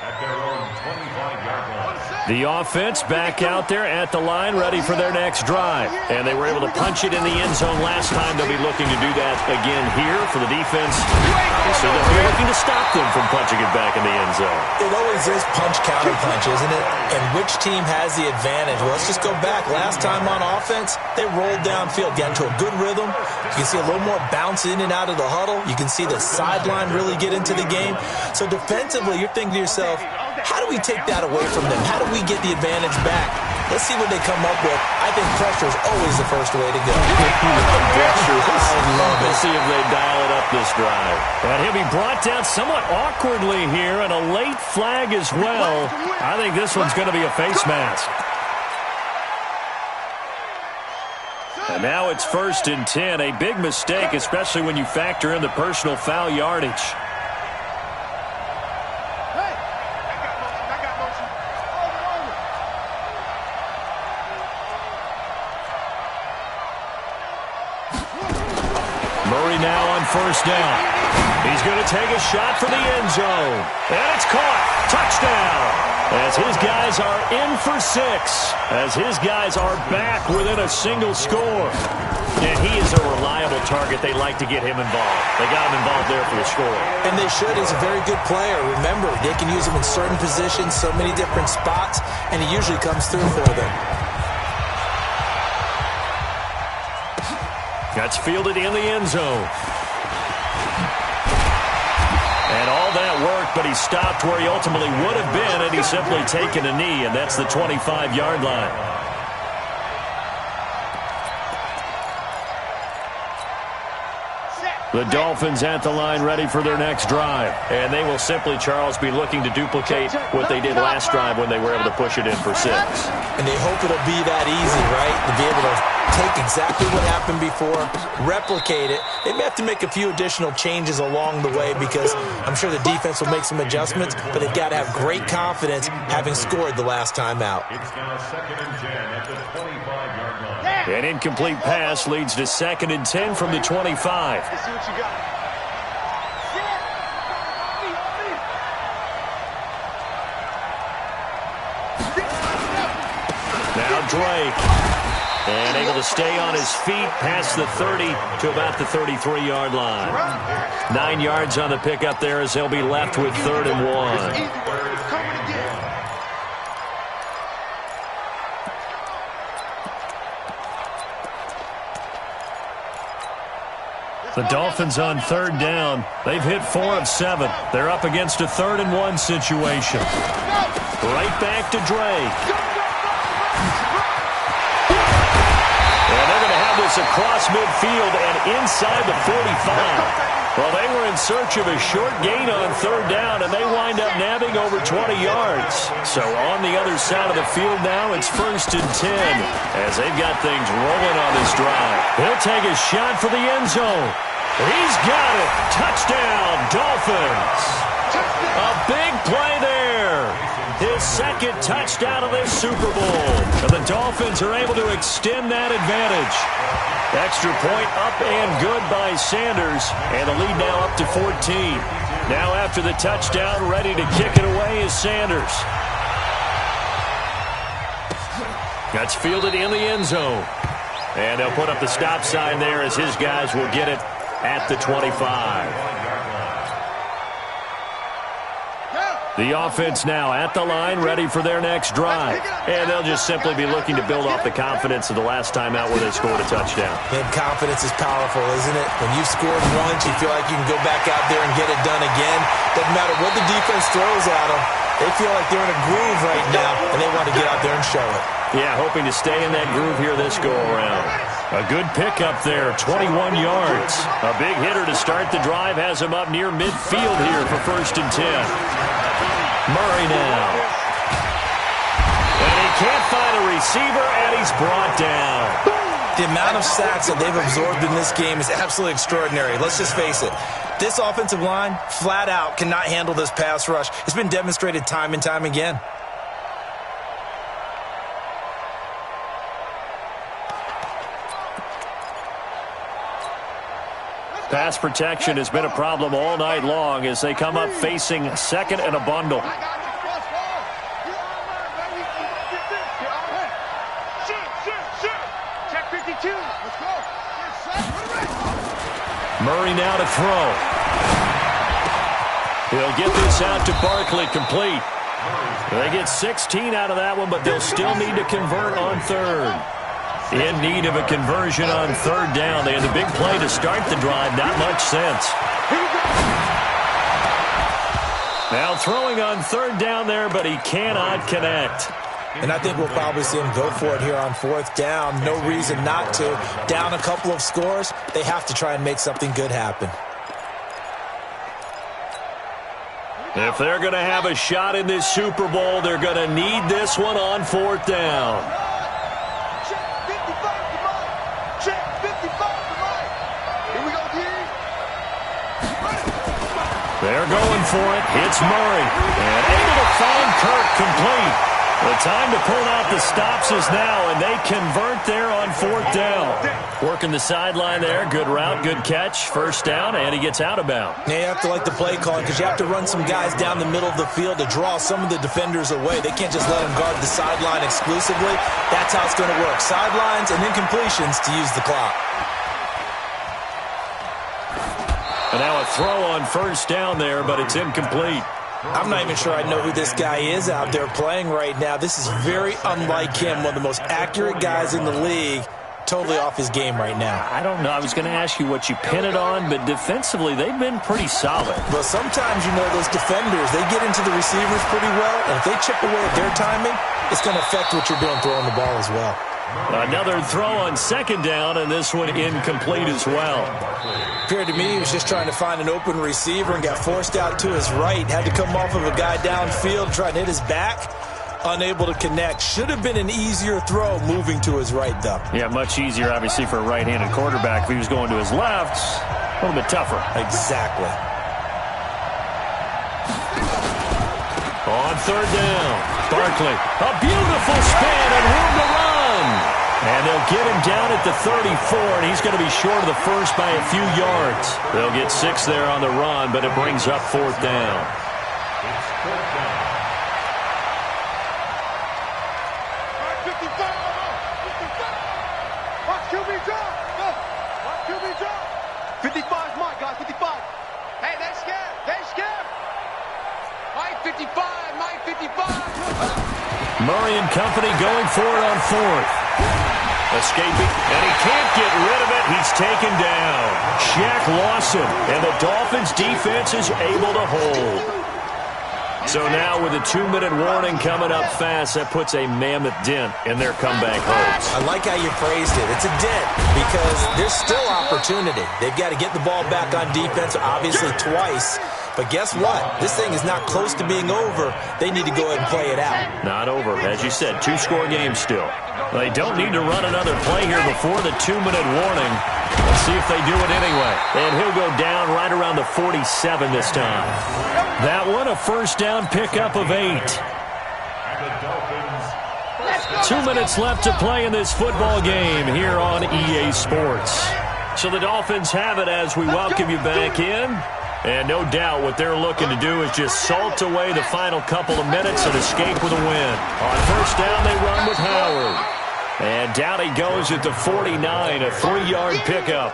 at their own 25-yard line. The offense back out there at the line, ready for their next drive. And they were able to punch it in the end zone last time. They'll be looking to do that again here for the defense. Obviously, they'll be looking to stop them from punching it back in the end zone. It always is punch-counter-punch, isn't it? And which team has the advantage? Well, let's just go back. Last time on offense, they rolled downfield, got into a good rhythm. You can see a little more bounce in and out of the huddle. You can see the sideline really get into the game. So defensively, you're thinking to yourself, how do we take that away from them? How do we get the advantage back? Let's see what they come up with. I think pressure is always the first way to go. We'll see if they dial it up this drive. And he'll be brought down somewhat awkwardly here, and a late flag as well. I think this one's going to be a face mask. And now it's 1st and 10. A big mistake, especially when you factor in the personal foul yardage. Murray now on first down. He's going to take a shot for the end zone. And it's caught. Touchdown. As his guys are in for 6. As his guys are back within a single score. And he is a reliable target. They like to get him involved. They got him involved there for the score. And they should. He's a very good player. Remember, they can use him in certain positions, so many different spots, and he usually comes through for them. That's fielded in the end zone. And all that worked, but he stopped where he ultimately would have been, and he's simply taken a knee, and that's the 25-yard line. The Dolphins at the line ready for their next drive. And they will simply, Charles, be looking to duplicate what they did last drive when they were able to push it in for 6. And they hope it'll be that easy, right? To be able to take exactly what happened before, replicate it. They may have to make a few additional changes along the way because I'm sure the defense will make some adjustments, but they've got to have great confidence having scored the last time out. It's now 2nd and 10 at the 25-yard line. An incomplete pass leads to 2nd and 10 from the 25. Let's see what you got. Now Drake. And able to stay on his feet past the 30 to about the 33-yard line. 9 yards on the pickup there as they'll be left with 3rd and 1. The Dolphins on third down. They've hit 4 of 7. They're up against a 3rd-and-1 situation. Right back to Dre. And they're going to have this across midfield and inside the 45. Well, they were in search of a short gain on third down, and they wind up nabbing over 20 yards. So on the other side of the field now, it's 1st and 10 as they've got things rolling on this drive. He'll take a shot for the end zone. He's got it. Touchdown, Dolphins. A big play there. His 2nd touchdown of this Super Bowl. And the Dolphins are able to extend that advantage. Extra point up and good by Sanders. And the lead now up to 14. Now after the touchdown, ready to kick it away is Sanders. That's fielded in the end zone. And they'll put up the stop sign there as his guys will get it at the 25. The offense now at the line, ready for their next drive. And they'll just simply be looking to build off the confidence of the last time out where they scored a touchdown. And confidence is powerful, isn't it? When you've scored once, you feel like you can go back out there and get it done again. Doesn't matter what the defense throws at them. They feel like they're in a groove right now, and they want to get out there and show it. Yeah, hoping to stay in that groove here this go-around. A good pickup there, 21 yards. A big hitter to start the drive has him up near midfield here for 1st and 10. Murray now. And he can't find a receiver, and he's brought down. The amount of sacks that they've absorbed in this game is absolutely extraordinary. Let's just face it. This offensive line, flat out, cannot handle this pass rush. It's been demonstrated time and time again. Pass protection has been a problem all night long as they come up facing 2nd and a bundle. Check 52. Let's go. Murray now to throw. He'll get this out to Barkley, complete. They get 16 out of that one, but they'll still need to convert on 3rd. In need of a conversion on 3rd down. They had a big play to start the drive. Not much sense. Now throwing on 3rd down there, but he cannot connect. And I think we'll probably see him go for it here on 4th down. No reason not to. Down a couple of scores, they have to try and make something good happen. If they're going to have a shot in this Super Bowl, they're going to need this one on 4th down. They're going for it. It's Murray. And able to find Kirk, complete. The time to pull out the stops is now, and they convert there on 4th down. Working the sideline there. Good route, good catch. 1st down, and he gets out of bounds. Now you have to like the play calling because you have to run some guys down the middle of the field to draw some of the defenders away. They can't just let them guard the sideline exclusively. That's how it's going to work. Sidelines and incompletions to use the clock. And now a throw on 1st down there, but it's incomplete. I'm not even sure I know who this guy is out there playing right now. This is very unlike him, one of the most accurate guys in the league. Totally off his game right now. I don't know. I was going to ask you what you pin it on, but defensively, they've been pretty solid. But sometimes, those defenders, they get into the receivers pretty well, and if they chip away at their timing, it's going to affect what you're doing throwing the ball as well. Another throw on 2nd down, and this one incomplete as well. Appeared to me he was just trying to find an open receiver and got forced out to his right. Had to come off of a guy downfield, try to hit his back. Unable to connect. Should have been an easier throw moving to his right, though. Yeah, much easier, obviously, for a right-handed quarterback. If he was going to his left, a little bit tougher. Exactly. On 3rd down, Barkley. A beautiful spin and room to run. And they'll get him down at the 34, and he's going to be short of the 1st by a few yards. They'll get 6 there on the run, but it brings up 4th down. Watch QB drop. Go. Watch QB drop. 55 is Mike, guys. 55. Hey, they're scared. They're scared. Mike 55. Mike 55. Murray and company going for it on 4th. Escaping, and he can't get rid of it. He's taken down. Shaq Lawson, and the Dolphins defense is able to hold. So now with a 2-minute warning coming up fast, that puts a mammoth dent in their comeback hopes. I like how you phrased it. It's a dent because there's still opportunity. They've got to get the ball back on defense, obviously twice. But guess what? This thing is not close to being over. They need to go ahead and play it out. Not over. As you said, 2-score game still. They don't need to run another play here before the 2-minute warning. Let's see if they do it anyway. And he'll go down right around the 47 this time. That one, a first down pickup of 8. 2 minutes left to play in this football game here on EA Sports. So the Dolphins have it as we welcome you back in. And no doubt what they're looking to do is just salt away the final couple of minutes and escape with a win. On first down, they run with Howard. And down he goes at the 49, a 3-yard pickup.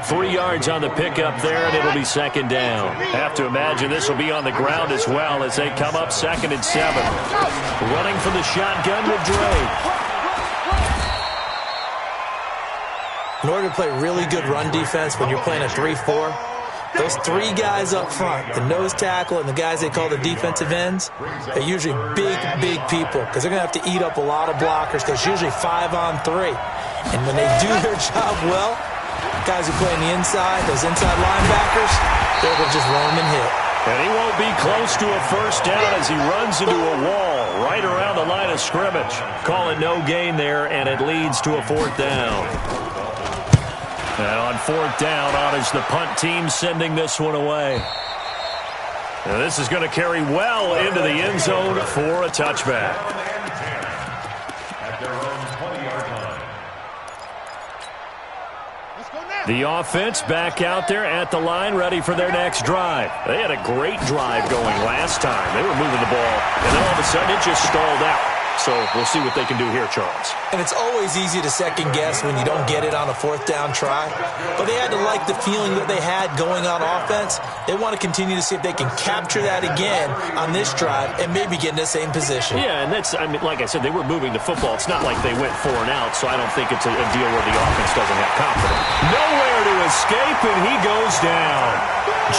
3 yards on the pickup there, and it'll be second down. Have to imagine this will be on the ground as well as they come up 2nd and 7. Running from the shotgun with Drake. In order to play really good run defense when you're playing a 3-4, those 3 guys up front, the nose tackle and the guys they call the defensive ends, are usually big, big people because they're going to have to eat up a lot of blockers because it's usually 5-on-3. And when they do their job well, guys who play on the inside, those inside linebackers, they're able to just roam and hit. And he won't be close to a first down as he runs into a wall right around the line of scrimmage. Call it no gain there, and it leads to a 4th down. And on 4th down, on is the punt team sending this one away. Now this is going to carry well into the end zone for a touchback. The offense back out there at the line, ready for their next drive. They had a great drive going last time. They were moving the ball, and then all of a sudden it just stalled out. So we'll see what they can do here, Charles. And it's always easy to second-guess when you don't get it on a 4th down try. But they had to like the feeling that they had going on offense. They want to continue to see if they can capture that again on this drive and maybe get in the same position. Yeah, and that's, I mean, like I said, they were moving the football. It's not like they went 4 and out, so I don't think it's a deal where the offense doesn't have confidence. Nowhere to escape, and he goes down.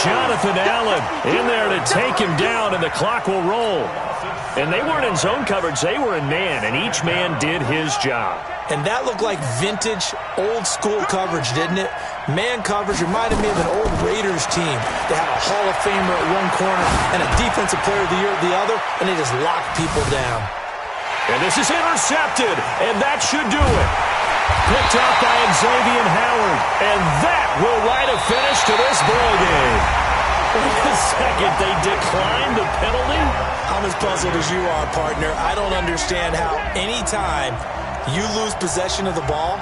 Jonathan Allen in there to take him down, and the clock will roll. And they weren't in zone coverage. They were in man, and each man did his job. And that looked like vintage, old-school coverage, didn't it? Man coverage reminded me of an old Raiders team. They had a Hall of Famer at one corner and a Defensive Player of the Year at the other, and they just locked people down. And this is intercepted, and that should do it. Picked up by Xavier Howard, and that will write a finish to this ball game. Wait a second, they declined the penalty? I'm as puzzled as you are, partner. I don't understand how any time you lose possession of the ball,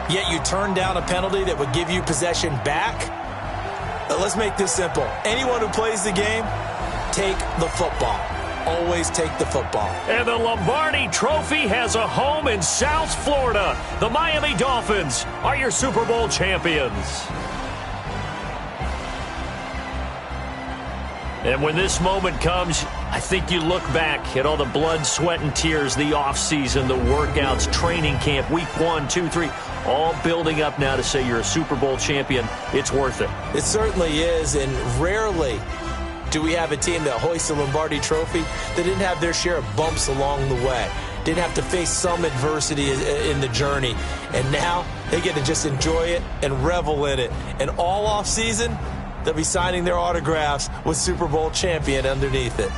yet you turn down a penalty that would give you possession back. Let's make this simple. Anyone who plays the game, take the football. Always take the football. And the Lombardi Trophy has a home in South Florida. The Miami Dolphins are your Super Bowl champions. And when this moment comes, I think you look back at all the blood, sweat, and tears, the offseason, the workouts, training camp, week 1, 2, 3, all building up now to say you're a Super Bowl champion. It's worth it. It certainly is, and rarely do we have a team that hoists the Lombardi Trophy that didn't have their share of bumps along the way, didn't have to face some adversity in the journey, and now they get to just enjoy it and revel in it. And all offseason, they'll be signing their autographs with Super Bowl champion underneath it.